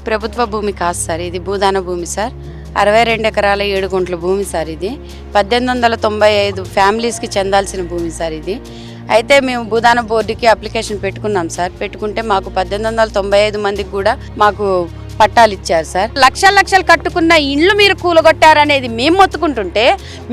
ప్రభుత్వ భూమి కాదు సార్, ఇది భూదాన భూమి సార్. 62 ఎకరాల 7 గుంటల భూమి సార్. ఇది 1895 ఫ్యామిలీస్కి చెందాల్సిన భూమి సార్ ఇది. అయితే మేము భూదాన బోర్డుకి అప్లికేషన్ పెట్టుకున్నాం సార్. పెట్టుకుంటే మాకు 1895 మందికి కూడా మాకు పట్టాలు ఇచ్చారు సార్. లక్షలు లక్షలు కట్టుకున్న ఇండ్లు మీరు కూలగొట్టారనేది మేము మొత్తుకుంటుంటే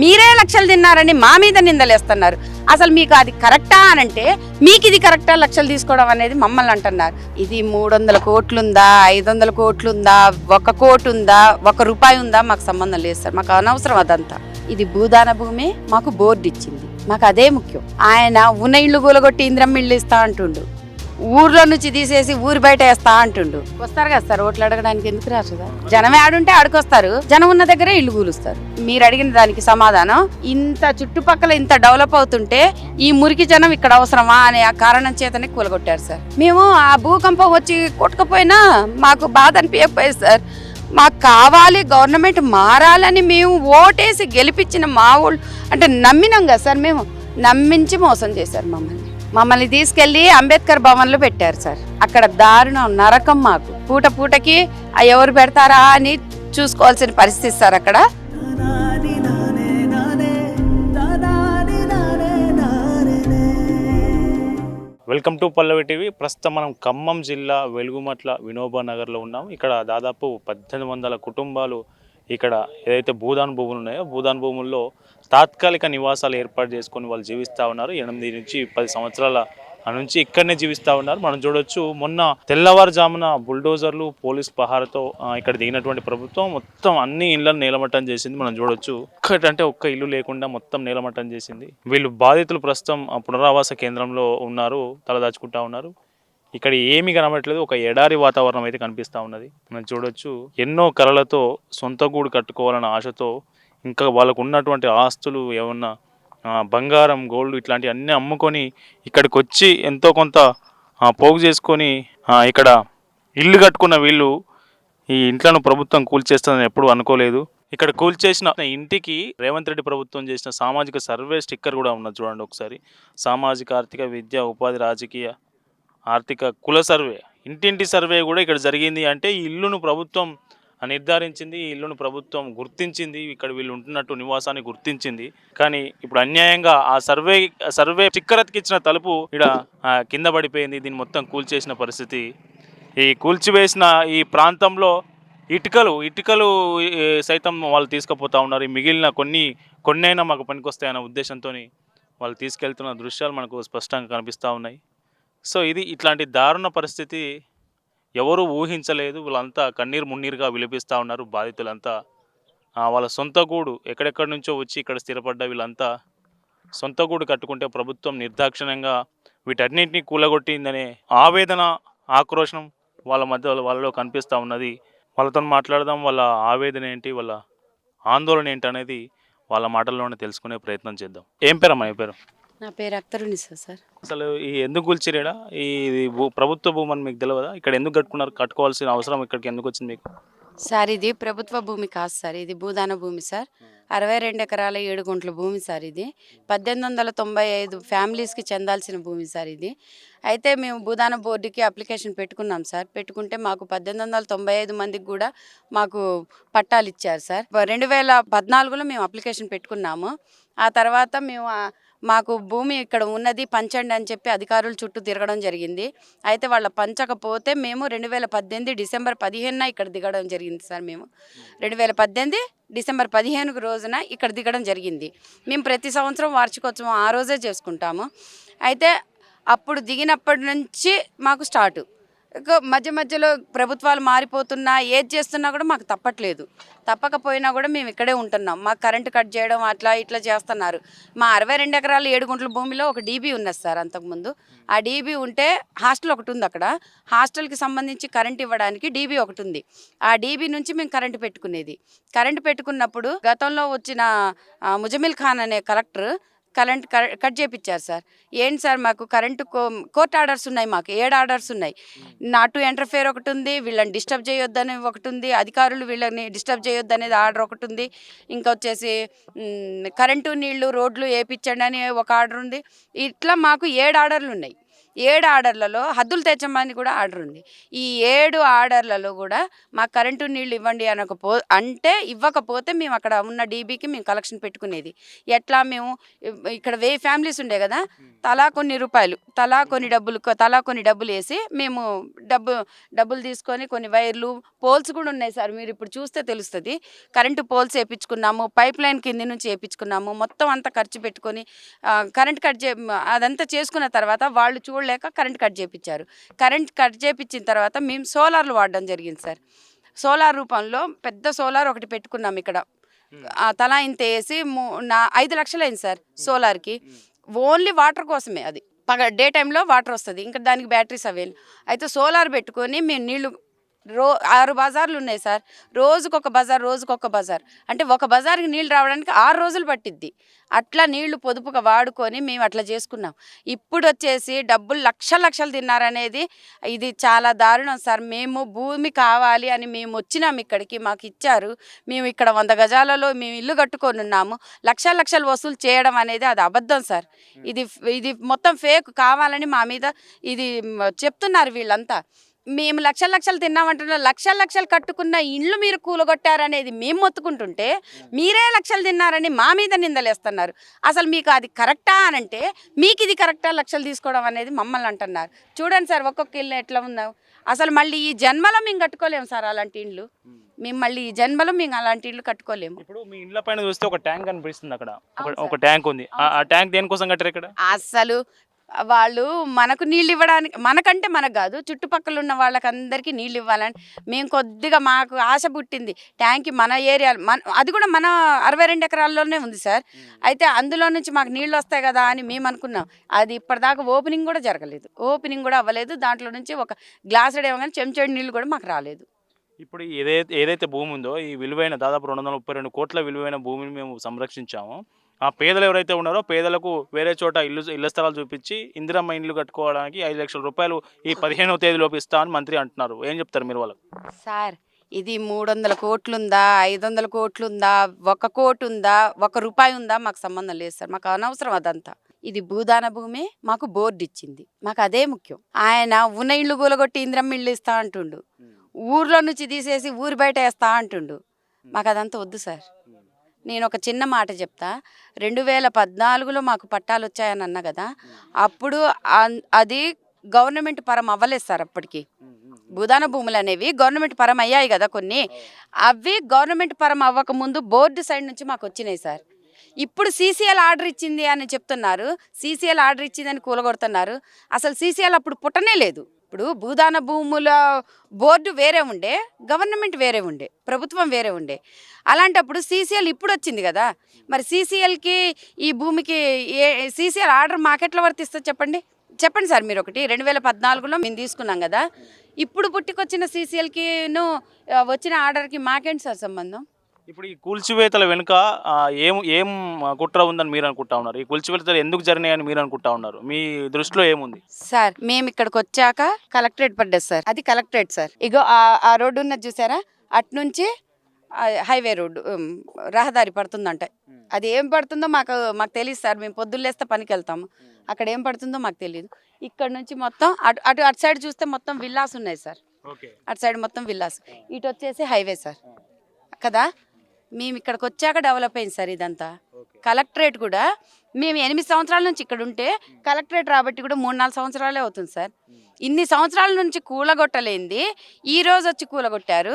మీరే లక్షలు తిన్నారని మా మీద నిందలేస్తున్నారు. అసలు మీకు అది కరెక్టా అనంటే మీకు ఇది కరెక్టా లక్షలు తీసుకోవడం అనేది మమ్మల్ని అంటున్నారు. ఇది 300 కోట్లుందా, 500 కోట్లుందా, 1 కోటి ఉందా, 1 రూపాయి ఉందా, మాకు సంబంధం లేదు సార్. మాకు అనవసరం అదంతా. ఇది భూదాన భూమి, మాకు బోర్డు ఇచ్చింది, మాకు అదే ముఖ్యం. ఆయన ఉన్న ఇళ్ళు కూలగొట్టి ఇంద్రం ఇళ్ళు ఇస్తా అంటుండు, ఊర్లో నుంచి తీసేసి ఊరి బయట వేస్తా అంటుండు. వస్తారు కదా సార్ ఓట్లు అడగడానికి, ఎందుకు రాదు? జనం ఆడుంటే ఆడుకొస్తారు, జనం ఉన్న దగ్గరే ఇల్లు కూలుస్తారు. మీరు అడిగిన దానికి సమాధానం, ఇంత చుట్టుపక్కల ఇంత డెవలప్ అవుతుంటే ఈ మురికి జనం ఇక్కడ అవసరమా అనే ఆ కారణం చేతనే కూలగొట్టారు సార్. మేము ఆ భూకంపం వచ్చి కొట్టకపోయినా మాకు బాధ అనిపించకపోయేది సార్. మాకు కావాలి, గవర్నమెంట్ మారాలని మేము ఓటేసి గెలిపించిన మా ఊళ్ళు అంటే నమ్మినాం కదా సార్. మేము నమ్మించి మోసం చేశారు మమ్మల్ని తీసుకెళ్లి అంబేద్కర్ భవన్లో పెట్టారు సార్. అక్కడ దారుణం, నరకం. మాకు పూట పూటకి ఎవరు పెడతారా అని చూసుకోవాల్సిన పరిస్థితి సార్ అక్కడ. Welcome to Pallavi TV. ప్రస్తుతం మనం ఖమ్మం జిల్లా వెలుగుమట్ల వినోబా నగర్లో ఉన్నాం. ఇక్కడ దాదాపు 1800 కుటుంబాలు ఇక్కడ ఏదైతే భూదాన్ భూములు ఉన్నాయో భూదాన్ భూముల్లో తాత్కాలిక నివాసాలు ఏర్పాటు చేసుకొని వాళ్ళు జీవిస్తూ ఉన్నారు. 8 నుంచి 10 సంవత్సరాల నుంచి ఇక్కడనే జీవిస్తూ ఉన్నారు. మనం చూడొచ్చు, మొన్న తెల్లవారుజామున బుల్డోజర్లు పోలీస్ పహారతో ఇక్కడ దిగినటువంటి ప్రభుత్వం మొత్తం అన్ని ఇళ్లను నేలమట్టం చేసింది. మనం చూడొచ్చు, ఒక్క ఇల్లు లేకుండా మొత్తం నేలమట్టం చేసింది. వీళ్ళు బాధితులు ప్రస్తుతం పునరావాస కేంద్రంలో ఉన్నారు, తలదాచుకుంటా ఉన్నారు. ఇక్కడ ఏమీ కనబడట్లేదు, ఒక ఎడారి వాతావరణం అయితే కనిపిస్తూ ఉన్నది. మనం చూడొచ్చు, ఎన్నో కలలతో సొంత గూడు కట్టుకోవాలన్న ఆశతో, ఇంకా వాళ్ళకు ఉన్నటువంటి ఆస్తులు ఏమన్నా బంగారం, గోల్డ్ ఇట్లాంటివి అన్నీ అమ్ముకొని ఇక్కడికి వచ్చి ఎంతో కొంత పోగు చేసుకొని ఇక్కడ ఇల్లు కట్టుకున్న వీళ్ళు ఈ ఇంట్లను ప్రభుత్వం కూల్చేస్తుందని ఎప్పుడు అనుకోలేదు. ఇక్కడ కూల్చేసిన ఇంటికి రేవంత్ రెడ్డి ప్రభుత్వం చేసిన సామాజిక సర్వే స్టిక్కర్ కూడా ఉన్నది చూడండి ఒకసారి. సామాజిక, ఆర్థిక, విద్య, ఉపాధి, రాజకీయ, ఆర్థిక, కుల సర్వే, ఇంటింటి సర్వే కూడా ఇక్కడ జరిగింది. అంటే ఈ ఇల్లును ప్రభుత్వం నిర్ధారించింది, ఈ ఇల్లును ప్రభుత్వం గుర్తించింది, ఇక్కడ వీళ్ళు ఉంటున్నట్టు నివాసాన్ని గుర్తించింది. కానీ ఇప్పుడు అన్యాయంగా ఆ సర్వే స్టిక్కర్ అతికించిన తలుపు ఇక్కడ కింద పడిపోయింది. దీన్ని మొత్తం కూల్చేసిన పరిస్థితి. ఈ కూల్చివేసిన ఈ ప్రాంతంలో ఇటుకలు సైతం వాళ్ళు తీసుకుపోతూ ఉన్నారు. మిగిలిన కొన్నైనా మాకు పనికొస్తాయన్న ఉద్దేశంతో వాళ్ళు తీసుకెళ్తున్న దృశ్యాలు మనకు స్పష్టంగా కనిపిస్తూ ఉన్నాయి. సో ఇట్లాంటి దారుణ పరిస్థితి ఎవరు ఊహించలేదు. వీళ్ళంతా కన్నీరు మున్నీరుగా విలపిస్తూ ఉన్నారు. బాధితులంతా వాళ్ళ సొంత గూడు ఎక్కడెక్కడి నుంచో వచ్చి ఇక్కడ స్థిరపడ్డ వీళ్ళంతా సొంత గూడు కట్టుకుంటే ప్రభుత్వం నిర్దాక్షిణ్యంగా వీటన్నింటినీ కూలగొట్టిందనే ఆవేదన, ఆక్రోశం వాళ్ళలో కనిపిస్తూ ఉన్నది. వాళ్ళతో మాట్లాడదాం, వాళ్ళ ఆవేదన ఏంటి, వాళ్ళ ఆందోళన ఏంటి అనేది వాళ్ళ మాటల్లోనే తెలుసుకునే ప్రయత్నం చేద్దాం. ఏం పేరమ్మా? ఏ పేరు? నా పేరు అఖ్తరునిసా సార్. అసలు ఈ ఎందుకు కూల్చిరేడా? ఈ ప్రభుత్వ భూమని మీకు తెలియదా? ఇక్కడ ఎందుకు కట్టుకోవాల్సిన అవసరం ఇక్కడికి ఎందుకు వచ్చింది మీకు? సార్ ఇది ప్రభుత్వ భూమి కాదు సార్, ఇది భూదాన భూమి సార్. 62 ఎకరాల 7 గుంటల భూమి సార్. ఇది 1895 ఫ్యామిలీస్కి చెందాల్సిన భూమి సార్ ఇది. అయితే మేము భూదాన బోర్డుకి అప్లికేషన్ పెట్టుకున్నాం సార్. పెట్టుకుంటే మాకు 1895 మందికి కూడా మాకు పట్టాలు ఇచ్చారు సార్. 2014లో మేము అప్లికేషన్ పెట్టుకున్నాము. ఆ తర్వాత మాకు భూమి ఇక్కడ ఉన్నది పంచండి అని చెప్పి అధికారుల చుట్టూ తిరగడం జరిగింది. అయితే వాళ్ళ పంచకపోతే మేము 2018 డిసెంబర్ 15న ఇక్కడ దిగడం జరిగింది సార్. మేము 2018 డిసెంబర్ 15 రోజున ఇక్కడ దిగడం జరిగింది. మేము ప్రతి సంవత్సరం వార్షికోత్సవం ఆ రోజే చేసుకుంటాము. అయితే అప్పుడు దిగినప్పటి నుంచి మాకు స్టార్ట్. మధ్యలో ప్రభుత్వాలు మారిపోతున్నా ఏది చేస్తున్నా కూడా మాకు తప్పకపోయినా కూడా మేము ఇక్కడే ఉంటున్నాం. మాకు కరెంటు కట్ చేయడం అట్లా ఇట్లా చేస్తున్నారు. మా 62 ఎకరాల 7 గుంటల భూమిలో ఒక డీబీ ఉన్నది సార్. అంతకుముందు ఆ డీబీ ఉంటే హాస్టల్ ఒకటి ఉంది. అక్కడ హాస్టల్కి సంబంధించి కరెంట్ ఇవ్వడానికి డీబీ ఒకటి ఉంది. ఆ డీబీ నుంచి మేము కరెంటు పెట్టుకునేది. కరెంటు పెట్టుకున్నప్పుడు గతంలో వచ్చిన ముజమిల్ ఖాన్ అనే కలెక్టర్ కట్ చేపించారు సార్. ఏంటి సార్ మాకు కోర్ట్ ఆర్డర్స్ ఉన్నాయి, మాకు 7 ఆర్డర్స్ ఉన్నాయి. నాట్ టు ఎంటర్ఫేర్ ఒకటి ఉంది, వీళ్ళని డిస్టర్బ్ చేయొద్దని ఒకటి ఉంది, అధికారులు వీళ్ళని డిస్టర్బ్ చేయొద్దు అనేది ఆర్డర్ ఒకటి ఉంది, ఇంకా వచ్చేసి కరెంటు నీళ్లు రోడ్లు వేయించండి అని ఒక ఆర్డర్ ఉంది. ఇట్లా మాకు 7 ఆర్డర్లు ఉన్నాయి. 7 ఆర్డర్లలో హద్దులు తెచ్చమని కూడా ఆర్డర్ ఉంది. ఈ 7 ఆర్డర్లలో కూడా మాకు కరెంటు నీళ్ళు ఇవ్వండి అంటే ఇవ్వకపోతే మేము అక్కడ ఉన్న డీబీకి మేము కలెక్షన్ పెట్టుకునేది. ఎట్లా మేము ఇక్కడ 1000 ఫ్యామిలీస్ ఉండే కదా, తలా కొన్ని రూపాయలు, తలా కొన్ని డబ్బులు వేసి మేము డబ్బులు తీసుకొని కొన్ని వైర్లు పోల్స్ కూడా ఉన్నాయి సార్. మీరు ఇప్పుడు చూస్తే తెలుస్తుంది. కరెంటు పోల్స్ వేయించుకున్నాము, పైప్ లైన్ కింది నుంచి వేయించుకున్నాము, మొత్తం అంతా ఖర్చు పెట్టుకొని కరెంట్ అదంతా చేసుకున్న తర్వాత వాళ్ళు లేక కరెంట్ కట్ చేయించారు. కరెంట్ కట్ చేయించిన తర్వాత మేము సోలార్లు వాడడం జరిగింది సార్. సోలార్ రూపంలో పెద్ద సోలార్ ఒకటి పెట్టుకున్నాం ఇక్కడ. తలా ఇంత వేసి 5 లక్షలు అయింది సార్ సోలార్కి. ఓన్లీ వాటర్ కోసమే, అది డే టైంలో వాటర్ వస్తుంది, ఇంకా దానికి బ్యాటరీస్ అవేలు. అయితే సోలార్ పెట్టుకొని మేము నీళ్లు 6 బజార్లు ఉన్నాయి సార్. రోజుకొక బజార్ అంటే ఒక బజార్కి నీళ్ళు రావడానికి 6 రోజులు పట్టిద్ది. అట్లా నీళ్లు పొదుపుగా వాడుకొని మేము అట్లా చేసుకున్నాం. ఇప్పుడు వచ్చేసి డబ్బులు లక్షలు తిన్నారనేది ఇది చాలా దారుణం సార్. మేము భూమి కావాలి అని మేము వచ్చినాం ఇక్కడికి, మాకు ఇచ్చారు, మేము ఇక్కడ 100 గజాలలో మేము ఇల్లు కట్టుకొని ఉన్నాము. లక్షలు వసూలు చేయడం అనేది అది అబద్ధం సార్. ఇది మొత్తం ఫేక్, కావాలని మా మీద ఇది చెప్తున్నారు వీళ్ళంతా. మేము లక్షలు తిన్నామంటున్నా, లక్షలు కట్టుకున్న ఇండ్లు మీరు కూలగొట్టారనేది మేము మొత్తుకుంటుంటే మీరే లక్షలు తిన్నారని మా మీద నిందలేస్తున్నారు. అసలు మీకు అది కరెక్టా అనంటే మీకు ఇది కరెక్టా లక్షలు తీసుకోవడం అనేది మమ్మల్ని అంటున్నారు. చూడండి సార్, ఒక్కొక్క ఇల్లు ఎట్లా ఉందా. అసలు మళ్ళీ ఈ జన్మలో మేము కట్టుకోలేము సార్ అలాంటి ఇండ్లు. మేము అలాంటి ఇల్లు కట్టుకోలేము. ఇప్పుడు మీ ఇండ్ల పైన చూస్తే ఒక ట్యాంక్ కనిపిస్తుంది, అక్కడ ఒక ట్యాంక్ ఉంది. ఆ ట్యాంక్ దేనికోసం కట్టారు ఇక్కడ? అసలు వాళ్ళు మనకు నీళ్ళు ఇవ్వడానికి, మనకంటే మనకు కాదు, చుట్టుపక్కల ఉన్న వాళ్ళకందరికీ నీళ్ళు ఇవ్వాలని మేము కొద్దిగా మాకు ఆశ పుట్టింది. ట్యాంక్ మన ఏరియా, అది కూడా మన 62 ఎకరాల్లోనే ఉంది సార్. అయితే అందులో నుంచి మాకు నీళ్ళు వస్తాయి కదా అని మేము అనుకున్నాం. అది ఇప్పటిదాకా ఓపెనింగ్ కూడా జరగలేదు, ఓపెనింగ్ కూడా అవ్వలేదు. దాంట్లో నుంచి ఒక గ్లాసుడు ఏమో కానీ చెంచాడు నీళ్ళు కూడా మాకు రాలేదు. ఇప్పుడు ఏదైతే భూమి ఉందో, ఈ విలువైన దాదాపు 232 కోట్ల విలువైన భూమిని మేము సంరక్షించాము. ఆ పేదలు ఎవరైతే ఉన్నారో పేదలకు వేరే చోట ఇళ్ల స్థలాలు చూపించి ఇందిరమ్మ ఇండ్లు కట్టుకోవడానికి 5 లక్షల రూపాయలు ఈ 15వ తేదీలోపు ఇస్తా అని మంత్రి అంటున్నారు. ఏం చెప్తారు మీరు వాళ్ళకు? సార్, ఇది 300 కోట్లుందా, 500 కోట్లుందా, 1 కోటి ఉందా, 1 రూపాయి ఉందా, మాకు సంబంధం లేదు సార్. మాకు అనవసరం అదంతా. ఇది భూదాన భూమి, మాకు బోర్డు ఇచ్చింది, మాకు అదే ముఖ్యం. ఆయన ఉన్న ఇళ్ళు కూలగొట్టి ఇందిరమ్మ ఇళ్ళు ఇస్తా అంటుండు, ఊర్లో నుంచి తీసేసి ఊరి బయట వేస్తా అంటుండు. మాకు అదంతా వద్దు సార్. నేను ఒక చిన్న మాట చెప్తా. 2014లో మాకు పట్టాలు వచ్చాయని అన్నా కదా, అప్పుడు అది గవర్నమెంట్ పరం అవ్వలేదు సార్. అప్పటికి భూదాన భూములు అనేవి గవర్నమెంట్ పరం అయ్యాయి కదా కొన్ని, అవి గవర్నమెంట్ పరం అవ్వకముందు బోర్డు సైడ్ నుంచి మాకు వచ్చినాయి సార్. ఇప్పుడు సీసీఎల్ ఆర్డర్ ఇచ్చింది అని చెప్తున్నారు, సీసీఎల్ ఆర్డర్ ఇచ్చిందని కూలగొడుతున్నారు. అసలు సీసీఎల్ అప్పుడు పుట్టనే లేదు. ఇప్పుడు భూదాన భూముల బోర్డు వేరే ఉండే, గవర్నమెంట్ వేరే ఉండే, ప్రభుత్వం వేరే ఉండే. అలాంటప్పుడు సీసీఎల్ ఇప్పుడు వచ్చింది కదా, మరి సీసీఎల్కి ఈ భూమికి సీసీఎల్ ఆర్డర్ మాకెట్లా వర్తిస్తుంది చెప్పండి సార్. మీరు ఒకటి 2014లో మేము తీసుకున్నాం కదా, ఇప్పుడు పుట్టుకొచ్చిన సీసీఎల్కిను వచ్చిన ఆర్డర్కి మాకేంటి సార్ సంబంధం? ఇప్పుడు ఈ కూల్చివేతల వెనుక ఏం కుట్ర ఉందని మీరు అనుకుంటా ఉన్నారు? ఈ కూల్చివేతలు ఎందుకు జరినాయని మీరు అనుకుంటా ఉన్నారు? మీ దృష్టిలో ఏముంది సార్? మేము ఇక్కడికి వచ్చాక కలెక్టరేట్ పడ్డది సార్, అది కలెక్టరేట్ సార్. ఇగో ఆ రోడ్డు ఉన్నది చూసారా, అట్నుంచి హైవే రోడ్డు రహదారి పడుతుందంట. అది ఏం పడుతుందో మాకు తెలియదు సార్. మేము పొద్దున్నేస్తే పనికి వెళ్తాము, అక్కడ ఏం పడుతుందో మాకు తెలియదు. ఇక్కడ నుంచి మొత్తం అటు సైడ్ చూస్తే మొత్తం విల్లాస్ ఉన్నాయి సార్. అటు సైడ్ మొత్తం విల్లాస్, ఇటు వచ్చేసి హైవే సార్ కదా. మేము ఇక్కడికి వచ్చాక డెవలప్ అయింది సార్ ఇదంతా. కలెక్టరేట్ కూడా మేము 8 సంవత్సరాల నుంచి ఇక్కడ ఉంటే కలెక్టరేట్ రాబట్టి కూడా 3-4 సంవత్సరాలే అవుతుంది సార్. ఇన్ని సంవత్సరాల నుంచి కూలగొట్టలేంది ఈ రోజు వచ్చి కూలగొట్టారు.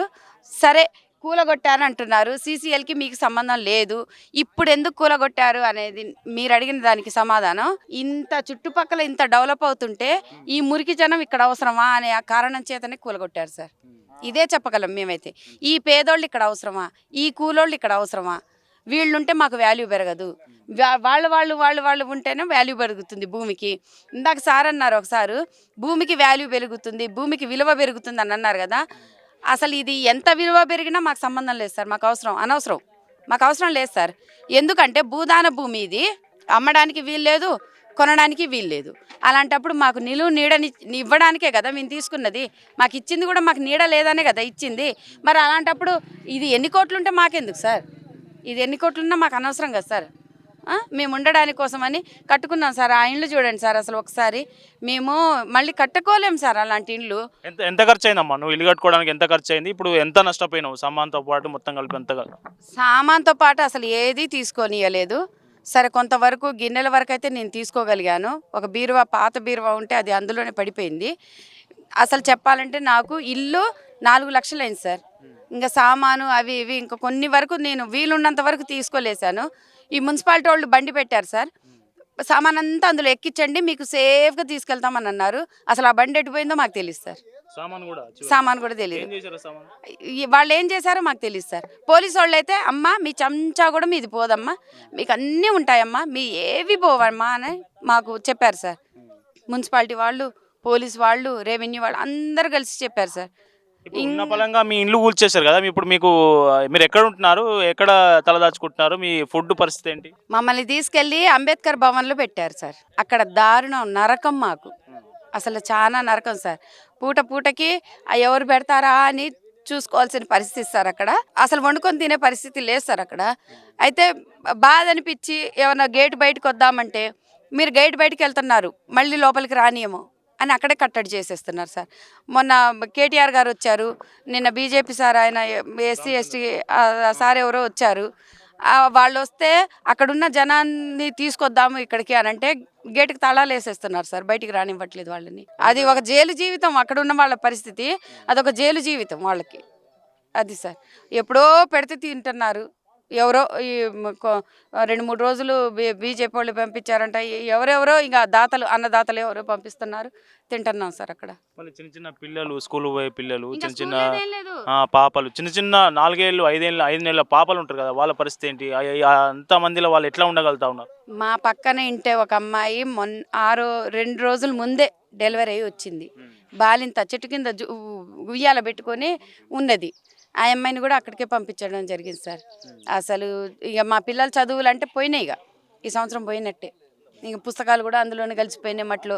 సరే, కూలగొట్టారు అంటున్నారు, సీసీఎల్కి మీకు సంబంధం లేదు, ఇప్పుడు ఎందుకు కూలగొట్టారు అనేది మీరు అడిగిన దానికి సమాధానం, ఇంత చుట్టుపక్కల ఇంత డెవలప్ అవుతుంటే ఈ మురికి జనం ఇక్కడ అవసరమా అనే ఆ కారణం చేతనే కూలగొట్టారు సార్. ఇదే చెప్పగలం మేమైతే. ఈ పేదోళ్ళు ఇక్కడ అవసరమా, ఈ కూలోళ్ళు ఇక్కడ అవసరమా? వీళ్ళుంటే మాకు వాల్యూ పెరగదు, వాళ్ళు ఉంటేనే వాల్యూ పెరుగుతుంది భూమికి. ఇందాక సార్ అన్నారు ఒకసారి, భూమికి వాల్యూ పెరుగుతుంది, భూమికి విలువ పెరుగుతుంది అని అన్నారు కదా. అసలు ఇది ఎంత విలువ పెరిగినా మాకు సంబంధం లేదు సార్. మాకు అవసరం లేదు సార్. ఎందుకంటే భూదాన భూమి ఇది అమ్మడానికి వీలు లేదు, కొనడానికి వీలు లేదు. అలాంటప్పుడు మాకు నిలువ నీడని ఇవ్వడానికే కదా మేము తీసుకున్నది. మాకు ఇచ్చింది కూడా మాకు నీడ లేదనే కదా ఇచ్చింది. మరి అలాంటప్పుడు ఇది ఎన్ని కోట్లు ఉంటే మాకెందుకు సార్? ఇది ఎన్ని కోట్లున్నా మాకు అనవసరం కదా సార్. మేము ఉండడానికి కోసమని కట్టుకున్నాం సార్. ఆ ఇండ్లు చూడండి సార్, అసలు ఒకసారి మేము మళ్ళీ కట్టుకోలేము సార్ అలాంటి ఇండ్లు. ఎంత ఖర్చు అయిందమ్మా నువ్వు ఇల్లు కట్టుకోవడానికి? ఎంత ఖర్చు అయింది? ఇప్పుడు ఎంత నష్టపోయినావు సామాన్తో పాటు మొత్తం కలిపి ఎంత? సామాన్తో పాటు అసలు ఏది తీసుకోనియలేదు. సరే, కొంతవరకు గిన్నెల వరకు అయితే నేను తీసుకోగలిగాను. ఒక బీరువా, పాత బీరువా ఉంటే అది అందులోనే పడిపోయింది. అసలు చెప్పాలంటే నాకు ఇల్లు 4 లక్షలు అయింది సార్. ఇంకా సామాను అవి ఇవి ఇంకా కొన్ని వరకు నేను వీలున్నంత వరకు తీసుకోలేసాను. ఈ మున్సిపాలిటీ వాళ్ళు బండి పెట్టారు సార్, సామాన్ అంతా అందులో ఎక్కించండి మీకు సేఫ్గా తీసుకెళ్తామని అన్నారు. అసలు ఆ బండి ఎట్టిపోయిందో మాకు తెలియదు సార్. సామాన్ కూడా తెలియదు. వాళ్ళు ఏం చేశారో మాకు తెలియదు సార్. పోలీసు వాళ్ళు అయితే అమ్మ మీ చెంచా కూడా మీది పోదమ్మా, మీకు అన్నీ ఉంటాయమ్మా, మీ ఏవి పోవమ్మా అని మాకు చెప్పారు సార్. మున్సిపాలిటీ వాళ్ళు, పోలీసు వాళ్ళు, రెవెన్యూ వాళ్ళు అందరూ కలిసి చెప్పారు సార్. ఉన్న పలంగా మీ ఇల్లు కూల్చేశారు కదా, ఇప్పుడు మీరు ఎక్కడ ఉంటున్నారు, ఎక్కడ తలదాచుకుంటున్నారు, మీ ఫుడ్ పరిస్థితి ఏంటి? మమ్మల్ని తీసుకెళ్ళి అంబేద్కర్ భవన్లో పెట్టారు సార్. అక్కడ దారుణం, నరకం మాకు. అసలు చాలా నరకం సార్. పూటకి ఎవరు పెడతారా అని చూసుకోవాల్సిన పరిస్థితి సార్. అక్కడ అసలు వండుకొని తినే పరిస్థితి లేదు సార్ అక్కడ. అయితే బాధ అనిపించి ఏమన్నా గేట్ బయటకు వద్దామంటే మీరు గేట్ బయటకు వెళ్తున్నారు, మళ్ళీ లోపలికి రానియము అని అక్కడే కట్టడి చేసేస్తున్నారు సార్. మొన్న కేటీఆర్ గారు వచ్చారు, నిన్న బీజేపీ సార్, ఆయన ఎస్సీ ఎస్టీ సార్ ఎవరో వచ్చారు. వాళ్ళు వస్తే అక్కడున్న జనాన్ని తీసుకొద్దాము ఇక్కడికి అని అంటే గేటుకి తాళాలు వేసేస్తున్నారు సార్, బయటికి రానివ్వట్లేదు వాళ్ళని. అది ఒక జైలు జీవితం అక్కడున్న వాళ్ళ పరిస్థితి, అదొక జైలు జీవితం వాళ్ళకి. అది సార్, ఎప్పుడో పెడితే తింటున్నారు. ఎవరో ఈ 2-3 రోజులు బీజేపీ వాళ్ళు పంపించారంట, ఎవరెవరో ఇంకా దాతలు, అన్నదాతలు ఎవరో పంపిస్తున్నారు, తింటున్నాం సార్ అక్కడ. చిన్న చిన్న పిల్లలు, స్కూల్ పోయే పిల్లలు, చిన్న చిన్న పాపలు, చిన్న 4 ఏళ్ళు 5 నెలల పాపలు ఉంటారు కదా, వాళ్ళ పరిస్థితి ఏంటి? అంత మందిలో వాళ్ళు ఎట్లా ఉండగలుగుతా ఉన్నారు? మా పక్కన ఇంటే ఒక అమ్మాయి 2 రోజుల ముందే డెలివరీ అయ్యి వచ్చింది. బాలింత చెట్టు కింద ఉయ్యాల పెట్టుకొని ఉన్నది. ఆ అమ్మాయిని కూడా అక్కడికే పంపించడం జరిగింది సార్. అసలు ఇక మా పిల్లల చదువులు అంటే పోయినాయి, ఇక ఈ సంవత్సరం పోయినట్టే. ఇక పుస్తకాలు కూడా అందులోనే కలిసిపోయినాయి మట్లో.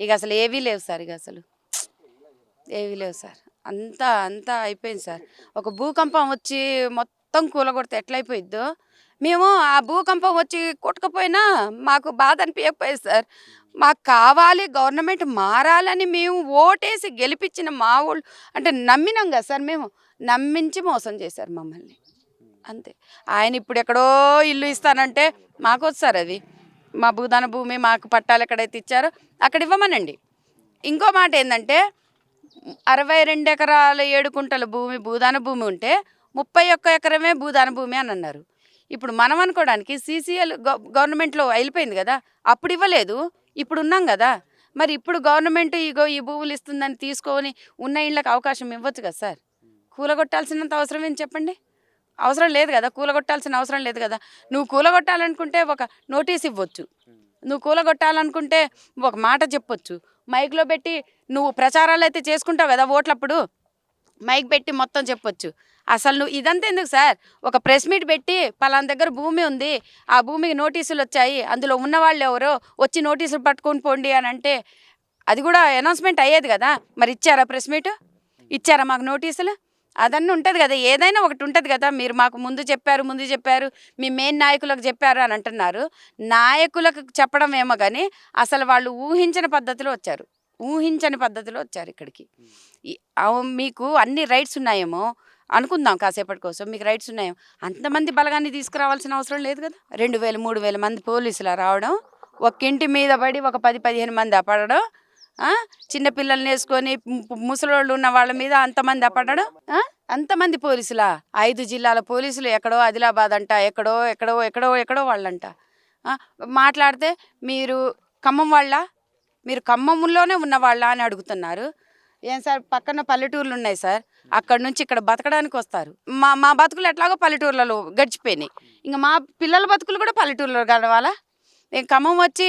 ఇక అసలు ఏవీ లేవు సార్, ఇక అసలు ఏవీ లేవు సార్. అంతా అయిపోయింది సార్. ఒక భూకంపం వచ్చి మొత్తం కూలగొడితే ఎట్లయిపోయిద్దో, మేము ఆ భూకంపం వచ్చి కొట్టకపోయినా మాకు బాధ అనిపించకపోయేది సార్. మాకు కావాలి, గవర్నమెంట్ మారాలని మేము ఓటేసి గెలిపించిన మా ఊళ్ళు అంటే నమ్మినాం కదా సార్. మేము నమ్మించి మోసం చేశారు మమ్మల్ని, అంతే. ఆయన ఇప్పుడు ఎక్కడో ఇల్లు ఇస్తానంటే మాకు వస్తారు, అది మా భూదాన భూమి, మాకు పట్టాలు ఎక్కడైతే ఇచ్చారో అక్కడ ఇవ్వమనండి. ఇంకో మాట ఏంటంటే 62 ఎకరాల 7 కుంటల భూమి భూదాన భూమి ఉంటే 31 ఎకరమే భూదాన భూమి అని అన్నారు. ఇప్పుడు మనం అనుకోవడానికి CCL గవర్నమెంట్లో వెళ్ళిపోయింది కదా, అప్పుడు ఇవ్వలేదు, ఇప్పుడు ఉన్నాం కదా. మరి ఇప్పుడు గవర్నమెంట్ ఇగో ఈ భూములు ఇస్తుందని తీసుకొని ఉన్న ఇళ్ళకి అవకాశం ఇవ్వచ్చు కదా సార్. కూలగొట్టాల్సినంత అవసరం ఏం చెప్పండి? అవసరం లేదు కదా, కూలగొట్టాల్సిన అవసరం లేదు కదా. నువ్వు కూలగొట్టాలనుకుంటే ఒక నోటీస్ ఇవ్వచ్చు, నువ్వు కూలగొట్టాలనుకుంటే ఒక మాట చెప్పొచ్చు, మైక్లో పెట్టి నువ్వు ప్రచారాలు అయితే చేసుకుంటావు కదా ఓట్లప్పుడు, మైక్ పెట్టి మొత్తం చెప్పొచ్చు. అసలు నువ్వు ఇదంతా ఎందుకు సార్? ఒక ప్రెస్ మీట్ పెట్టి పలానా దగ్గర భూమి ఉంది, ఆ భూమికి నోటీసులు వచ్చాయి, అందులో ఉన్నవాళ్ళు ఎవరో వచ్చి నోటీసులు పట్టుకొని పోండి అని అంటే అది కూడా అనౌన్స్మెంట్ అయ్యేది కదా. మరి ఇచ్చారా ప్రెస్ మీట్? ఇచ్చారా మాకు నోటీసులు? అదన్నీ ఉంటుంది కదా, ఏదైనా ఒకటి ఉంటుంది కదా. మీరు మాకు ముందు చెప్పారు, మీ మెయిన్ నాయకులకు చెప్పారు అని అంటున్నారు. నాయకులకు చెప్పడం ఏమో కానీ అసలు వాళ్ళు ఊహించని పద్ధతిలో వచ్చారు ఇక్కడికి. మీకు అన్ని రైట్స్ ఉన్నాయేమో అనుకుందాం కాసేపటి కోసం, మీకు రైట్స్ ఉన్నాయేమో, అంతమంది బలగాన్ని తీసుకురావాల్సిన అవసరం లేదు కదా. 2000-3000 మంది పోలీసులు రావడం, ఒక ఇంటి మీద పడి ఒక 10-15 మంది అపడడం, చిన్నపిల్లల్ని వేసుకొని ముసలోళ్ళు ఉన్న వాళ్ళ మీద అంతమంది అపడడం, అంతమంది పోలీసులా? 5 జిల్లాల పోలీసులు, ఎక్కడో ఆదిలాబాద్ అంట, ఎక్కడో వాళ్ళంట. మాట్లాడితే మీరు ఖమ్మం వాళ్ళ, మీరు ఖమ్మంలోనే ఉన్నవాళ్ళ అని అడుగుతున్నారు. ఏం సార్, పక్కన పల్లెటూర్లు ఉన్నాయి సార్, అక్కడ నుంచి ఇక్కడ బతకడానికి వస్తారు. మా బతుకులు ఎట్లాగో పల్లెటూర్లలో గడిచిపోయినాయి, ఇంకా మా పిల్లల బతుకులు కూడా పల్లెటూర్లో గడవాలా? ఖమ్మం వచ్చి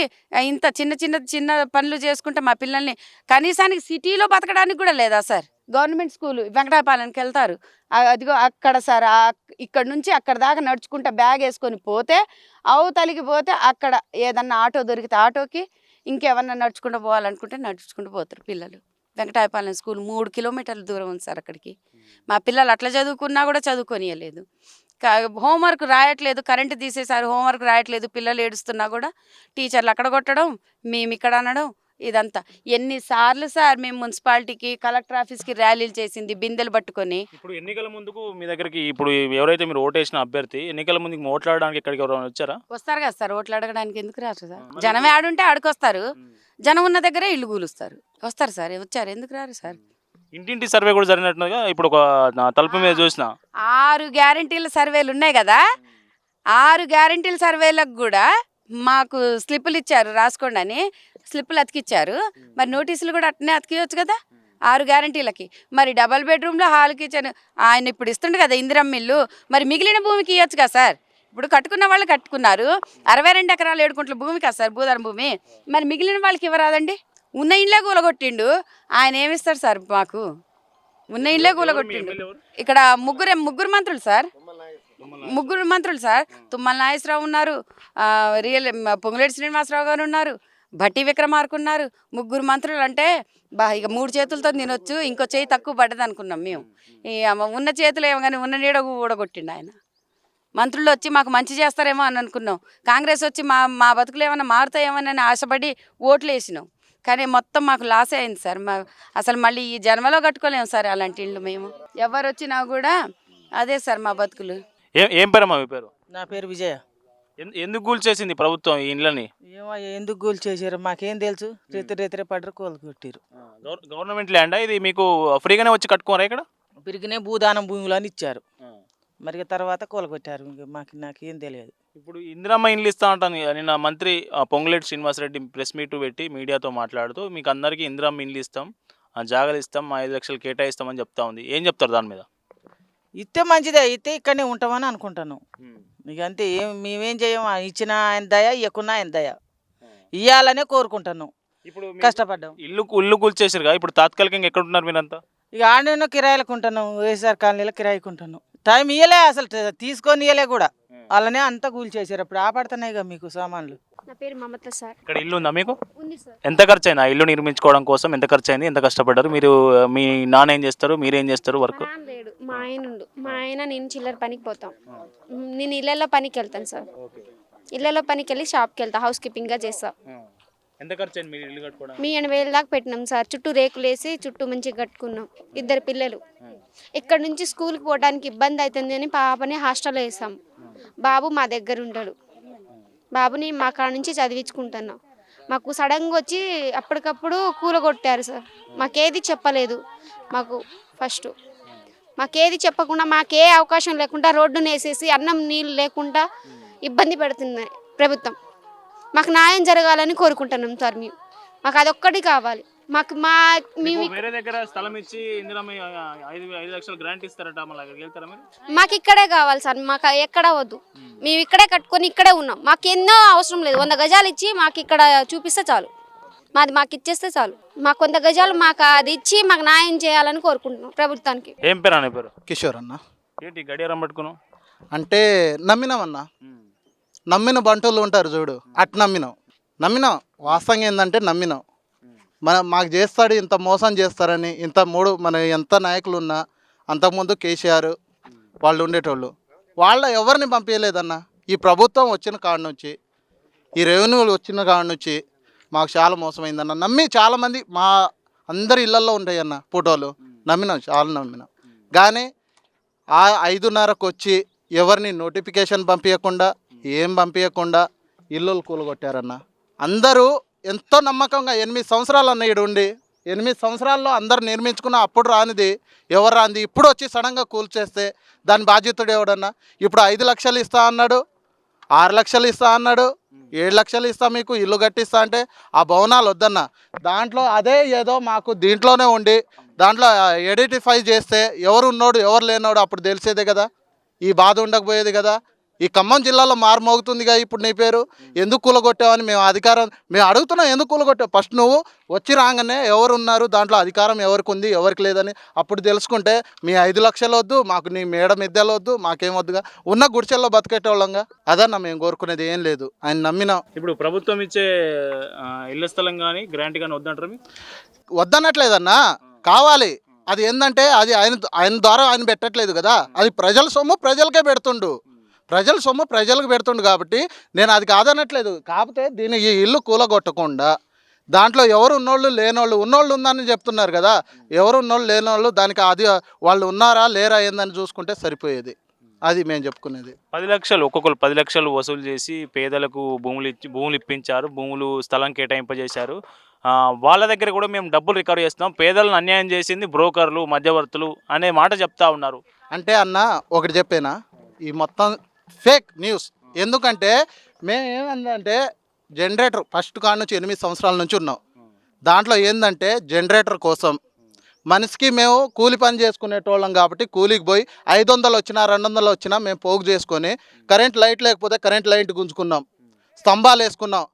ఇంత చిన్న పనులు చేసుకుంటే మా పిల్లల్ని కనీసానికి సిటీలో బతకడానికి కూడా లేదా సార్? గవర్నమెంట్ స్కూలు వెంకటాపాలెంకి వెళ్తారు. అదిగో అక్కడ సార్ ఇక్కడ నుంచి అక్కడ దాకా నడుచుకుంటా బ్యాగ్ వేసుకొని పోతే అవతలికి పోతే అక్కడ ఏదన్నా ఆటో దొరికితే ఆటోకి, ఇంకేమన్నా నడుచుకుంటూ పోవాలనుకుంటే నడుచుకుంటూ పోతారు పిల్లలు. వెంకటాయపాలెం స్కూల్ 3 కిలోమీటర్ల దూరం ఉంది సార్ అక్కడికి. మా పిల్లలు అట్లా చదువుకున్నా కూడా చదువుకొనియలేదు. హోంవర్క్ రాయట్లేదు, కరెంటు తీసేసారు, హోంవర్క్ రాయట్లేదు, పిల్లలు ఏడుస్తున్నా కూడా టీచర్లు అక్కడ కొట్టడం, మేము ఇక్కడ అనడం, ఇదంతా. ఎన్నిసార్లు సార్ మేము మున్సిపాలిటీకి, కలెక్టర్ ఆఫీస్కి ర్యాలీలు చేసింది బిందెలు పట్టుకొని. ఇప్పుడు ఎన్నికల ముందుకు మీ దగ్గరికి ఇప్పుడు ఎవరైతే మీరు ఓటేసిన అభ్యర్థి ఎన్నికల ముందుకు ఓట్లాడడానికి ఇక్కడికి ఎవరైనా వచ్చారా? వస్తారు కదా సార్, ఓట్లు అడగడానికి ఎందుకు రారు సార్? జనం ఆడుంటే ఆడుకొస్తారు, జనం ఉన్న దగ్గరే ఇల్లు కూలుస్తారు. వస్తారు సార్, వచ్చారు, ఎందుకు రారు సార్? ఇంటింటి సర్వే కూడా జరిగినట్టుగా ఇప్పుడు ఒక తలుపు మీద చూసిన 6 గ్యారెంటీల సర్వేలు ఉన్నాయి కదా, 6 గ్యారెంటీల సర్వేలకు కూడా మాకు స్లిప్పులు ఇచ్చారు, రాసుకోండి అని స్లిప్పులు అతికిచ్చారు. మరి నోటీసులు కూడా అట్నే అతికియొచ్చు కదా 6 గ్యారెంటీలకి. మరి డబల్ బెడ్రూమ్లో హాల్ కిచెన్ ఆయన ఇప్పుడు ఇస్తుండే కదా ఇందిరమ్మ ఇల్లు, మరి మిగిలిన భూమికి ఇవ్వచ్చు కదా సార్? ఇప్పుడు కట్టుకున్న వాళ్ళు కట్టుకున్నారు, 62 ఎకరాలు 7 గుంటల భూమి కదా సార్ భూదాన భూమి, మరి మిగిలిన వాళ్ళకి ఇవ్వరాదండి? ఉన్న ఇళ్ళే కూలగొట్టిండు ఆయన, ఏమిస్తారు సార్ మాకు? ఉన్న ఇళ్ళే కూలగొట్టిండు. ఇక్కడ ముగ్గురు మంత్రులు సార్, తుమ్మల నాగేశ్వరరావు ఉన్నారు, పొంగులేటి శ్రీనివాసరావు గారు ఉన్నారు, భట్టి విక్రమార్క ఉన్నారు. 3 మంత్రులు అంటే ఇక 3 చేతులతో తినొచ్చు, ఇంకో చేయి తక్కువ పడ్డది అనుకున్నాం మేము. ఉన్న చేతులు ఏమో కానీ ఉన్న నీడ ఊడగొట్టిండు ఆయన. మంత్రులు వచ్చి మాకు మంచి చేస్తారేమో అని అనుకున్నాం, కాంగ్రెస్ వచ్చి మా బతుకులు ఏమైనా మారుతాయేమోనని ఆశపడి ఓట్లు వేసినాం. కానీ మొత్తం మాకు లాసే అయింది సార్. అసలు మళ్ళీ ఈ జన్మలో కట్టుకోలేము సార్ అలాంటి ఇళ్ళు మేము. ఎవరు వచ్చినా కూడా అదే సార్ మా బతుకులు. ఏం పేరమ్మా మీ పేరు? నా పేరు విజయ. ఎందుకు కూల్ చేసింది ప్రభుత్వం ఈ ఇళ్ళని? ఏమో ఎందుకు గోల్ చేశారు మాకేం తెలుసు, రేతిరే పడ్డరు కోలు కొట్టారు. గవర్నమెంట్ ల్యాండా ఇది? మీకు ఫ్రీగానే వచ్చి కట్టుకోరా ఇక్కడ? పెరిగినే భూదానం భూములు అని ఇచ్చారు, మరి తర్వాత కూలగొట్టారు. నాకేం తెలియదు. ఇప్పుడు ఇందిరమ్మ ఇండ్లు ఇస్తా ఉంటాను. నిన్న మంత్రి పొంగులేటి శ్రీనివాసరెడ్డి ప్రెస్ మీట్ పెట్టి మీడియాతో మాట్లాడుతూ మీకు అందరికీ ఇందిరమ్మ ఇండ్లు ఇస్తాం, జాగాలు ఇస్తాం, 5 లక్షలు కేటాయిస్తామని చెప్తా ఉంది. ఏం చెప్తారు దాని మీద? ఇస్తే మంచిదే, ఇస్తే ఇక్కడనే ఉంటామని అనుకుంటాను. ఇక అంతే, మేమేం చేయము. ఇచ్చిన ఆయన దయ, ఇవ్వకున్నా ఆయన దయ, ఇవ్వాలనే కోరుకుంటాను. ఇప్పుడు కష్టపడ్డాం. ఇల్లు కూల్చేసారుగా, ఇప్పుడు తాత్కాలికంగా ఎక్కడ ఉంటున్నారు మీరంతా? ఇక ఆడనే కిరాయిలకు ఉంటాను, వైఎస్ఆర్ కాలనీలో కిరాయికుంటాను. టైం ఇవ్వలే, అసలు తీసుకొని ఇవ్వలే కూడా, అలానే అంతా కూల్చేసారు. అప్పుడు ఆపడుతున్నాయి కదా మీకు సామాన్లు. నా పేరు మమత సార్. ఇక్కడ ఇల్లు ఉందా మీకు? ఉంది సార్. ఎంత ఖర్చు అయింది ఆ ఇల్లు నిర్మించుకోవడం కోసం? ఎంత ఖర్చు అయింది? ఎంత కష్టపడ్డారు మీరు? మీ నాన్న ఏం చేస్తారు, మీరేం చేస్తారు వర్క్? మా నాన్న లేడు, మా ఆయన ఉండు. మా ఆయన నేను చిల్లర పనికి పోతాం. నేను ఇళ్ళల్లో పనికి వెళ్తాను సార్. ఇళ్ళల్లో పనికి వెళ్ళి షాప్కి వెళ్తా, హౌస్ కీపింగ్గా చేస్తా. ఎంత ఖర్చు అయింది మీరు ఇల్లు కట్టుకోవడం? మీ 80,000 దాకా పెట్టినాం సార్. చుట్టూ రేకులు వేసి చుట్టూ మంచిగా కట్టుకున్నాం. 2 పిల్లలు. ఇక్కడ నుంచి స్కూల్కి పోవడానికి ఇబ్బంది అవుతుంది అని పాపని హాస్టల్లో వేసాం. బాబు మా దగ్గర ఉంటాడు. బాబుని మా కాడ నుంచి చదివించుకుంటున్నాం. మాకు సడన్గా వచ్చి అప్పటికప్పుడు కూలగొట్టారు సార్. మాకేది చెప్పలేదు. మాకేది చెప్పకుండా, మాకే అవకాశం లేకుండా రోడ్డును వేసేసి అన్నం నీళ్ళు లేకుండా ఇబ్బంది పెడుతున్నాయి ప్రభుత్వం. మాకు న్యాయం జరగాలని కోరుకుంటున్నాం సార్. మాకు అదొక్కటి కావాలి. వేరే దగ్గర స్థలం ఇచ్చి ఇందిరమ్మ 5 లక్షలు గ్రాంట్ ఇస్తారట, మళ్ళీ అక్కడికి వెళ్తారా మీరు? మాకు ఇక్కడే కావాలి సార్, మాకు ఎక్కడ వద్దు. మేము ఇక్కడే కట్టుకొని ఇక్కడే ఉన్నాం. మాకు ఎన్నో అవసరం లేదు. 100 గజాలు ఇచ్చి మాకు ఇక్కడ చూపిస్తే చాలు, మాకు ఇచ్చేస్తే చాలు. మాకు 100 గజాలు మాకు అది ఇచ్చి మాకు న్యాయం చేయాలని కోరుకుంటున్నాం ప్రభుత్వానికి. ఏం పేరు అన్న? పేరు కిషోర్ అన్న. ఏంటి గడియారం పట్టుకున్నావు అంటే? నమ్మినామన్నా, నమ్మిన బంటులు ఉంటారు చూడు, అటు నమ్మినాం. వాస్తవంగా ఏంటంటే నమ్మినాం. మాకు చేస్తాడు, ఇంత మోసం చేస్తారని. మన ఎంత నాయకులు ఉన్నా, అంతకుముందు కేసీఆర్ వాళ్ళు ఉండేటోళ్ళు, వాళ్ళ ఎవరిని పంపించలేదన్న. ఈ ప్రభుత్వం వచ్చిన కాడ నుంచి, ఈ రెవెన్యూలు వచ్చిన కాడ నుంచి మాకు చాలా మోసమైందన్న. నమ్మి చాలామంది మా అందరి ఇళ్లల్లో ఉంటాయి అన్న ఫోటోలు, చాలా నమ్మినాం. కానీ 5:30కు వచ్చి ఎవరిని నోటిఫికేషన్ పంపించకుండా, ఏం పంపించకుండా ఇల్లులు కూలగొట్టారన్న. అందరూ ఎంతో నమ్మకంగా 8 సంవత్సరాలు అన్న ఈడు ఉండి, 8 సంవత్సరాల్లో అందరు నిర్మించుకున్న అప్పుడు రానిది ఎవరు రాంది ఇప్పుడు వచ్చి సడన్గా కూల్చేస్తే దాని బాధ్యతుడు ఎవడన్నా? ఇప్పుడు 5 లక్షలు ఇస్తా అన్నాడు, 6 లక్షలు ఇస్తా అన్నాడు, 7 లక్షలు ఇస్తా మీకు ఇల్లు కట్టిస్తా అంటే ఆ భవనాలు వద్దన్న. దాంట్లో అదే ఏదో మాకు దీంట్లోనే ఉండి దాంట్లో ఎడిటిఫై చేస్తే ఎవరు ఉన్నోడు ఎవరు లేనోడు అప్పుడు తెలిసేదే కదా, ఈ బాధ ఉండకపోయేది కదా. ఈ ఖమ్మం జిల్లాలో మారుమోగుతుందిగా ఇప్పుడు నీ పేరు. ఎందుకు కూలగొట్టావని మేము అడుగుతున్నాం, ఎందుకు కూలగొట్టావు? ఫస్ట్ నువ్వు వచ్చి రాగానే ఎవరు ఉన్నారు దాంట్లో, అధికారం ఎవరికి ఉంది ఎవరికి లేదని అప్పుడు తెలుసుకుంటే మీ 5 లక్షలు వద్దు, మాకు నీ మేడ మిద్దెలు వద్దు, మాకేం వద్దుగా, ఉన్న గుడిచెల్లో బతికేటోళ్ళంగా. అదన్నా మేము కోరుకునేది, ఏం లేదు. ఆయన నమ్మినాం. ఇప్పుడు ప్రభుత్వం ఇచ్చే ఇళ్ల స్థలం కానీ గ్రాంట్ కానీ వద్దంటారు మీరు? వద్దనట్లేదన్నా, కావాలి. అది ఏంటంటే అది ఆయన ద్వారా ఆయన పెట్టట్లేదు కదా, అది ప్రజల సొమ్ము ప్రజలకే పెడుతుండు. ప్రజల సొమ్ము ప్రజలకు పెడుతుండు కాబట్టి నేను అది కాదనట్లేదు. కాకపోతే దీన్ని ఈ ఇల్లు కూలగొట్టకుండా దాంట్లో ఎవరు ఉన్నోళ్ళు ఉందని చెప్తున్నారు కదా, ఎవరు ఉన్నోళ్ళు లేనోళ్ళు దానికి అది వాళ్ళు ఉన్నారా లేరా ఏందని చూసుకుంటే సరిపోయేది. అది మేము చెప్పుకునేది. 10 లక్షలు ఒక్కొక్కరు 10 లక్షలు వసూలు చేసి పేదలకు భూములు ఇప్పించారు, స్థలం కేటాయింపజేశారు. వాళ్ళ దగ్గర కూడా మేము డబ్బులు రికవర్ చేస్తున్నాం, పేదలను అన్యాయం చేసింది బ్రోకర్లు మధ్యవర్తులు అనే మాట చెప్తా ఉన్నారు. అంటే అన్న ఒకటి చెప్పేనా, ఈ మొత్తం ఫేక్ న్యూస్. ఎందుకంటే మేము ఏమందంటే జనరేటర్ ఫస్ట్ కాడ నుంచి 8 సంవత్సరాల నుంచి ఉన్నాం. దాంట్లో ఏంటంటే జనరేటర్ కోసం మనిషికి మేము కూలి పని చేసుకునేటోళ్ళం కాబట్టి కూలికి పోయి 500 వచ్చినా 200 వచ్చినా మేము పోగు చేసుకొని కరెంట్ లైట్ లేకపోతే కరెంట్ లైట్ గుంజుకున్నాం, స్తంభాలు వేసుకున్నాం.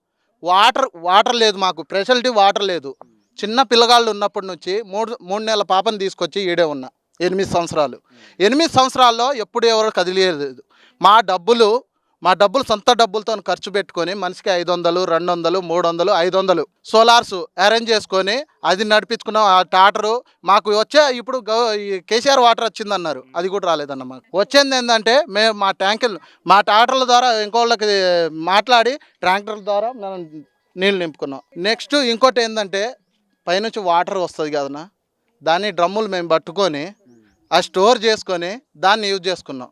వాటర్ లేదు, మాకు ఫెసిలిటీ వాటర్ లేదు. చిన్న పిల్లగాళ్ళు ఉన్నప్పటి నుంచి మూడు నెలల పాపని తీసుకొచ్చి ఈడే ఉన్నా. 8 సంవత్సరాలు 8 సంవత్సరాల్లో ఎప్పుడు ఎవరు కదిలేదు. మా డబ్బులు సొంత డబ్బులతో ఖర్చు పెట్టుకొని మనిషికి 500, 200, 300, 500 సోలార్స్ అరేంజ్ చేసుకొని అది నడిపించుకున్నాం. ఆ టాటరు మాకు ఇప్పుడు ఈ కేసీఆర్ వాటర్ వచ్చిందన్నారు, అది కూడా రాలేదన్న. మాకు వచ్చింది ఏంటంటే మేము మా టాటర్ల ద్వారా ఇంకోళ్ళకి మాట్లాడి ట్రాక్టర్ల ద్వారా మనం నీళ్ళు నింపుకున్నాం. నెక్స్ట్ ఇంకోటి ఏంటంటే పైనుంచి వాటర్ వస్తుంది కదన్నా, దాన్ని డ్రమ్ములు మేము పట్టుకొని అది స్టోర్ చేసుకొని దాన్ని యూజ్ చేసుకున్నాం.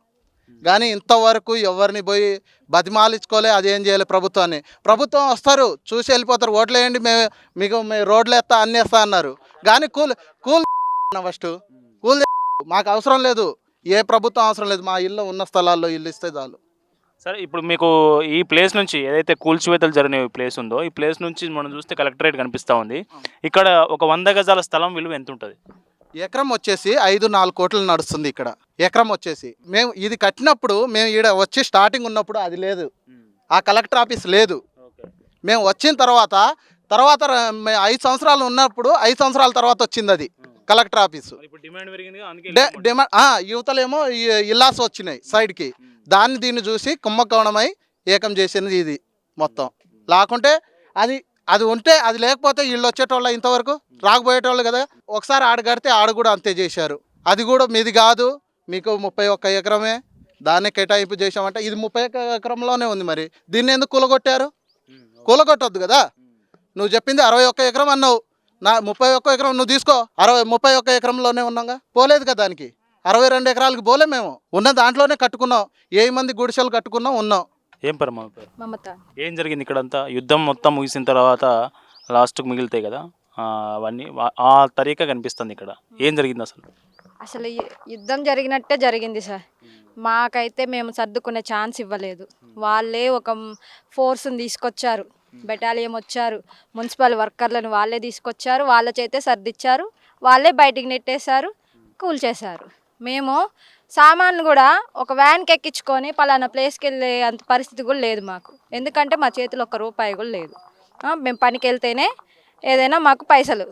కానీ ఇంతవరకు ఎవరిని పోయి బతిమాలించుకోలే, అదేం చేయలే ప్రభుత్వాన్ని. ప్రభుత్వం వస్తారు చూసి వెళ్ళిపోతారు, ఓట్లు వేయండి మీకు రోడ్లు వేస్తా అన్నీ వేస్తా అన్నారు. కానీ కూల్ ఫస్ట్ మాకు అవసరం లేదు, ఏ ప్రభుత్వం అవసరం లేదు. మా ఇల్లు ఉన్న స్థలాల్లో ఇల్లు ఇస్తే చాలు. సరే, ఇప్పుడు మీకు ఈ ప్లేస్ నుంచి ఏదైతే కూల్చివేతలు జరిగిన ప్లేస్ ఉందో ఈ ప్లేస్ నుంచి మనం చూస్తే కలెక్టరేట్ కనిపిస్తూ ఉంది. ఇక్కడ ఒక 100 గజాల స్థలం విలువ ఎంత ఉంటుంది? ఎకరం వచ్చేసి 5-4 కోట్లు నడుస్తుంది ఇక్కడ. ఎకరం వచ్చేసి మేము ఇది కట్టినప్పుడు మేము ఈడ వచ్చి స్టార్టింగ్ ఉన్నప్పుడు అది లేదు, ఆ కలెక్టర్ ఆఫీస్ లేదు. మేము వచ్చిన తర్వాత 5 సంవత్సరాలు ఉన్నప్పుడు 5 సంవత్సరాల తర్వాత వచ్చింది అది కలెక్టర్ ఆఫీసు. డిమాండ్ యువతలేమో ఇల్లాస్ వచ్చినాయి సైడ్కి, దీన్ని చూసి కుంభకోణమై ఏకం చేసినది ఇది మొత్తం. లేకుంటే అది ఉంటే అది లేకపోతే వీళ్ళు వచ్చేటోళ్ళ ఇంతవరకు రాకపోయేటోళ్ళు కదా. ఒకసారి ఆడ కడితే ఆడ కూడా అంతే చేశారు. అది కూడా మీది కాదు, మీకు 31 ఎకరమే, దాన్ని కేటాయింపు చేసామంటే ఇది 31 ఎకరంలోనే ఉంది. మరి దీన్ని ఎందుకు కూలగొట్టారు? కూలగొట్టొద్దు కదా. నువ్వు చెప్పింది 61 ఎకరం అన్నావు, నా 31 ఎకరం నువ్వు తీసుకో. 31 ఎకరంలోనే ఉన్నాగా, పోలేదు కదా దానికి. 62 ఎకరాలకు పోలే, మేము ఉన్న దాంట్లోనే కట్టుకున్నాం. 7 మంది గుడిసెలు కట్టుకున్నాం, ఉన్నాం. ఏం పేరు మా పేరు? మమత. ఏం జరిగింది ఇక్కడంతా? యుద్ధం మొత్తం ముగిసిన తర్వాత లాస్ట్కి మిగులుతాయి కదా అవన్నీ, ఆ తరీకా కనిపిస్తుంది ఇక్కడ. ఏం జరిగింది అసలు? యుద్ధం జరిగినట్టే జరిగింది సార్. మాకైతే మేము సర్దుకునే ఛాన్స్ ఇవ్వలేదు. వాళ్ళే ఒక ఫోర్స్ని తీసుకొచ్చారు, బెటాలియం వచ్చారు, మున్సిపల్ వర్కర్లను వాళ్ళే తీసుకొచ్చారు, వాళ్ళ చేతే సర్దిచ్చారు, వాళ్ళే బయటికి నెట్టేశారు, కూల్చేశారు. మేము సామాన్లు కూడా ఒక వ్యాన్కి ఎక్కించుకొని పలానా ప్లేస్కి వెళ్ళే అంత పరిస్థితి కూడా లేదు మాకు. ఎందుకంటే మా చేతిలో ₹1 కూడా లేదు. మేము పనికి వెళ్తేనే ఏదైనా మాకు పైసలు,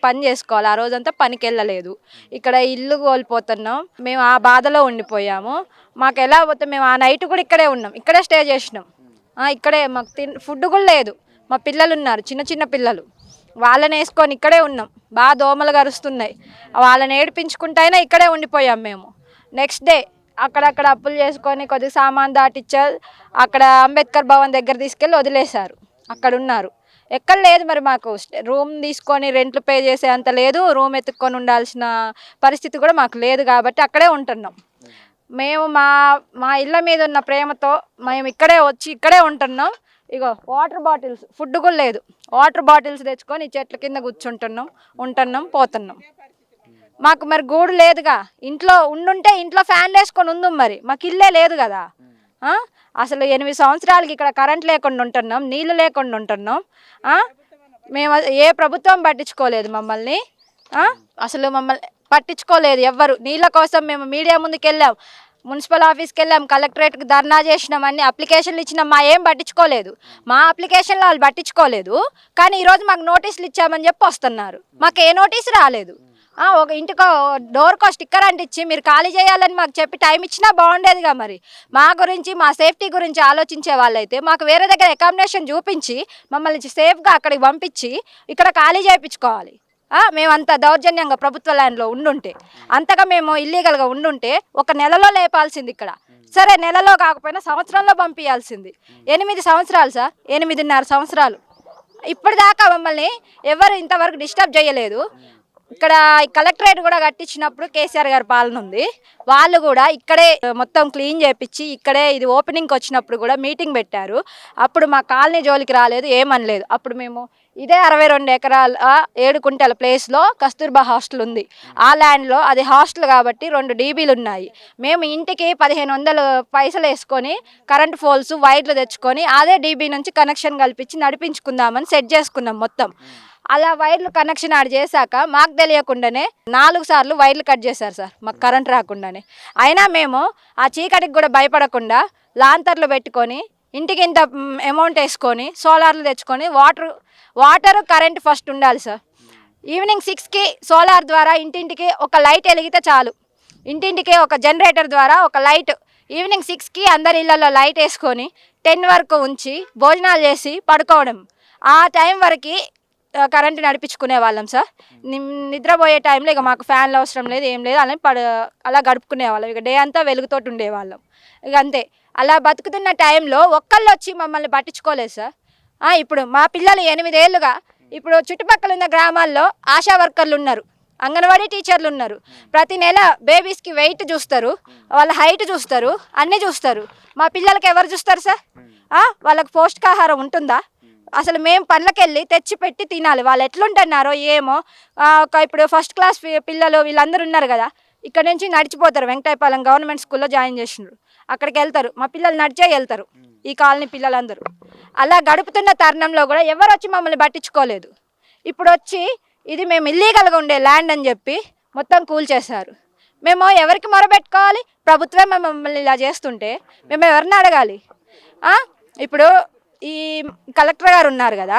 పని చేసుకోవాలి. ఆ రోజంతా పనికి వెళ్ళలేదు. ఇక్కడ ఇల్లు కోల్పోతున్నాం, మేము ఆ బాధలో ఉండిపోయాము. మాకు ఎలా పోతే మేము ఆ నైట్ కూడా ఇక్కడే ఉన్నాం, ఇక్కడే స్టే చేసినాం. ఇక్కడే మాకు ఫుడ్ కూడా లేదు. మా పిల్లలు ఉన్నారు, చిన్న పిల్లలు, వాళ్ళని వేసుకొని ఇక్కడే ఉన్నాం. బాగా దోమలు గరుస్తున్నాయి, వాళ్ళని ఏడిపించుకుంటైనా ఇక్కడే ఉండిపోయాం మేము. నెక్స్ట్ డే అక్కడక్కడ అప్పులు చేసుకొని కొద్దిగా సామాన్ దాటిచ్చారు. అక్కడ అంబేద్కర్ భవన్ దగ్గర తీసుకెళ్ళి వదిలేశారు, అక్కడ ఉన్నారు. ఎక్కడ లేదు మరి మాకు రూమ్ తీసుకొని రెంట్లు పే చేసే అంత లేదు, రూమ్ ఎత్తుక్కొని ఉండాల్సిన పరిస్థితి కూడా మాకు లేదు. కాబట్టి అక్కడే ఉంటున్నాం మేము. మా ఇళ్ళ మీద ఉన్న ప్రేమతో మేము ఇక్కడే వచ్చి ఇక్కడే ఉంటున్నాం. ఇగో వాటర్ బాటిల్స్, ఫుడ్ కూడా లేదు, వాటర్ బాటిల్స్ తెచ్చుకొని చెట్ల కింద ఉంటున్నాం పోతున్నాం. మాకు మరి గూడు లేదుగా, ఇంట్లో ఉండుంటే ఇంట్లో ఫ్యాన్ వేసుకొని ఉందాం, మరి మాకు ఇల్లే లేదు కదా. అసలు 8 సంవత్సరాలకి ఇక్కడ కరెంట్ లేకుండా ఉంటున్నాం, నీళ్ళు లేకుండా ఉంటున్నాం. మేము ఏ ప్రభుత్వం పట్టించుకోలేదు మమ్మల్ని, అసలు మమ్మల్ని పట్టించుకోలేదు ఎవ్వరు. నీళ్ళ కోసం మేము మీడియా ముందుకు వెళ్ళాం, మున్సిపల్ ఆఫీస్కి వెళ్ళాం, కలెక్టరేట్కి ధర్నా చేసినాం, అన్ని అప్లికేషన్లు ఇచ్చినాం, మా ఏం పట్టించుకోలేదు. మా అప్లికేషన్లు వాళ్ళు పట్టించుకోలేదు. కానీ ఈరోజు మాకు నోటీసులు ఇచ్చామని చెప్పి వస్తున్నారు. మాకు ఏ నోటీసు రాలేదు. ఒక ఇంటికో డోర్కో స్టిక్కర్ అంటించి మీరు ఖాళీ చేయాలని మాకు చెప్పి టైం ఇచ్చినా బాగుండేదిగా. మరి మా గురించి, మా సేఫ్టీ గురించి ఆలోచించే వాళ్ళైతే మాకు వేరే దగ్గర అకామిడేషన్ చూపించి మమ్మల్ని సేఫ్గా అక్కడికి పంపించి ఇక్కడ ఖాళీ చేయించుకోవాలి. మేము అంత దౌర్జన్యంగా ప్రభుత్వ ల్యాండ్లో ఉండుంటే, అంతగా మేము ఇల్లీగల్గా ఉండుంటే ఒక నెలలో లేపాల్సింది ఇక్కడ. సరే, నెలలో కాకపోయినా సంవత్సరంలో పంపించాల్సింది. 8 సంవత్సరాలు సార్, 8.5 సంవత్సరాలు ఇప్పటిదాకా మమ్మల్ని ఎవరు ఇంతవరకు డిస్టర్బ్ చేయలేదు. ఇక్కడ కలెక్టరేట్ కూడా కట్టించినప్పుడు కేసీఆర్ గారి పాలన ఉంది. వాళ్ళు కూడా ఇక్కడే మొత్తం క్లీన్ చేయించి ఇక్కడే ఇది ఓపెనింగ్కి వచ్చినప్పుడు కూడా మీటింగ్ పెట్టారు. అప్పుడు మా కాలనీ జోలికి రాలేదు, ఏమనలేదు. అప్పుడు మేము ఇదే 62 ఎకరాల 7 కుంటల ప్లేస్లో కస్తూర్బా హాస్టల్ ఉంది. ఆ ల్యాండ్లో అది హాస్టల్ కాబట్టి 2 డీబీలు ఉన్నాయి. మేము ఇంటికి 1500 పైసలు వేసుకొని కరెంట్ పోల్స్ వైర్లు తెచ్చుకొని అదే డీబీ నుంచి కనెక్షన్ కల్పించి నడిపించుకుందామని సెట్ చేసుకున్నాం మొత్తం. అలా వైర్లు కనెక్షన్ ఆడ చేశాక మాకు తెలియకుండానే 4 సార్లు వైర్లు కట్ చేశారు సార్, మాకు కరెంట్ రాకుండానే. అయినా మేము ఆ చీకటికి కూడా భయపడకుండా లాంతర్లు పెట్టుకొని ఇంటికి ఇంత అమౌంట్ వేసుకొని సోలార్లు తెచ్చుకొని వాటర్ కరెంట్ ఫస్ట్ ఉండాలి సార్. ఈవినింగ్ 6కి సోలార్ ద్వారా ఇంటింటికి ఒక లైట్ వెలిగితే చాలు. ఇంటింటికి ఒక జనరేటర్ ద్వారా ఒక లైట్ ఈవినింగ్ 6కి అందరి ఇళ్లలో లైట్ వేసుకొని 10 వరకు ఉంచి భోజనాలు చేసి పడుకోవడం. ఆ టైం వరకు కరెంటు నడిపించుకునే వాళ్ళం సార్. నిద్రపోయే టైంలో ఇక మాకు ఫ్యాన్లు అవసరం లేదు, ఏం లేదు, అలా గడుపుకునే వాళ్ళం. ఇక డే అంతా వెలుగుతోటి ఉండేవాళ్ళం. ఇక అంతే. అలా బతుకుతున్న టైంలో ఒక్కళ్ళు వచ్చి మమ్మల్ని పట్టించుకోలేదు సార్. ఇప్పుడు మా పిల్లలు 8 ఏళ్ళుగా ఇప్పుడు చుట్టుపక్కల ఉన్న గ్రామాల్లో ఆశా వర్కర్లు ఉన్నారు, అంగన్వాడీ టీచర్లు ఉన్నారు. ప్రతి నెల బేబీస్కి వెయిట్ చూస్తారు, వాళ్ళ హైట్ చూస్తారు, అన్నీ చూస్తారు. మా పిల్లలకి ఎవరు చూస్తారు సార్? వాళ్ళకి పౌష్టికాహారం ఉంటుందా? అసలు మేము పనులకెళ్ళి తెచ్చి పెట్టి తినాలి. వాళ్ళు ఎట్లుంటున్నారో ఏమో. ఇప్పుడు ఫస్ట్ క్లాస్ పిల్లలు వీళ్ళందరూ ఉన్నారు కదా, ఇక్కడ నుంచి నడిచిపోతారు. వెంకటాయపాలెం గవర్నమెంట్ స్కూల్లో జాయిన్ చేసినారు, అక్కడికి వెళ్తారు. మా పిల్లలు నడిచే వెళ్తారు, ఈ కాలనీ పిల్లలందరూ. అలా గడుపుతున్న తరుణంలో కూడా ఎవరు వచ్చి మమ్మల్ని పట్టించుకోలేదు. ఇప్పుడు వచ్చి ఇది మేము ఇల్లీగల్గా ఉండే ల్యాండ్ అని చెప్పి మొత్తం కూల్చేశారు. మేము ఎవరికి మొరబెట్టుకోవాలి? ప్రభుత్వమే మమ్మల్ని ఇలా చేస్తుంటే మేము ఎవరిని అడగాలి? ఇప్పుడు ఈ కలెక్టర్ గారు ఉన్నారు కదా,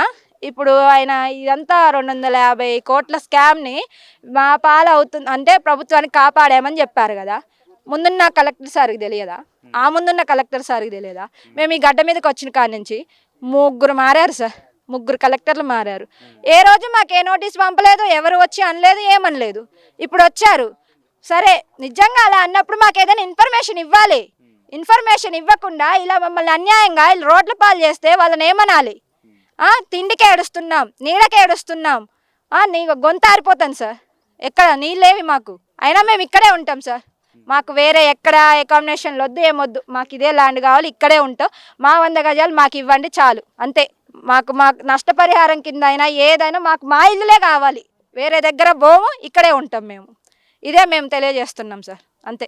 ఇప్పుడు ఆయన ఇదంతా 250 కోట్ల స్కామ్ని మా పాలు అవుతుంది అంటే ప్రభుత్వానికి కాపాడామని చెప్పారు కదా. ముందున్న కలెక్టర్ సార్కి తెలియదా? ఆ ముందున్న కలెక్టర్ సార్కి తెలియదా? మేము ఈ గడ్డ మీదకి వచ్చిన కాడి నుంచి 3 మారారు సార్, 3 కలెక్టర్లు మారారు. ఏ రోజు మాకు ఏ నోటీస్ పంపలేదు, ఎవరు వచ్చి అనలేదు, ఏమనలేదు. ఇప్పుడు వచ్చారు. సరే, నిజంగా అలా అన్నప్పుడు మాకు ఏదైనా ఇన్ఫర్మేషన్ ఇవ్వాలి. ఇన్ఫర్మేషన్ ఇవ్వకుండా ఇలా మమ్మల్ని అన్యాయంగా రోడ్ల పాలు చేస్తే వాళ్ళని ఏమనాలి? తిండికి ఏడుస్తున్నాం, నీడకి ఏడుస్తున్నాం, నీ గొంత ఆరిపోతాను సార్. ఎక్కడ నీళ్ళేవి మాకు? అయినా మేము ఇక్కడే ఉంటాం సార్. మాకు వేరే ఎక్కడ అకామిడేషన్లు వద్దు, ఏమొద్దు. మాకు ఇదే ల్యాండ్ కావాలి, ఇక్కడే ఉంటాం. మా 100 గజాలు మాకు ఇవ్వండి చాలు, అంతే. మాకు నష్టపరిహారం కింద అయినా ఏదైనా మాకు మా ఇల్లులే కావాలి, వేరే దగ్గర పోము, ఇక్కడే ఉంటాం మేము. ఇదే మేము తెలియజేస్తున్నాం సార్, అంతే.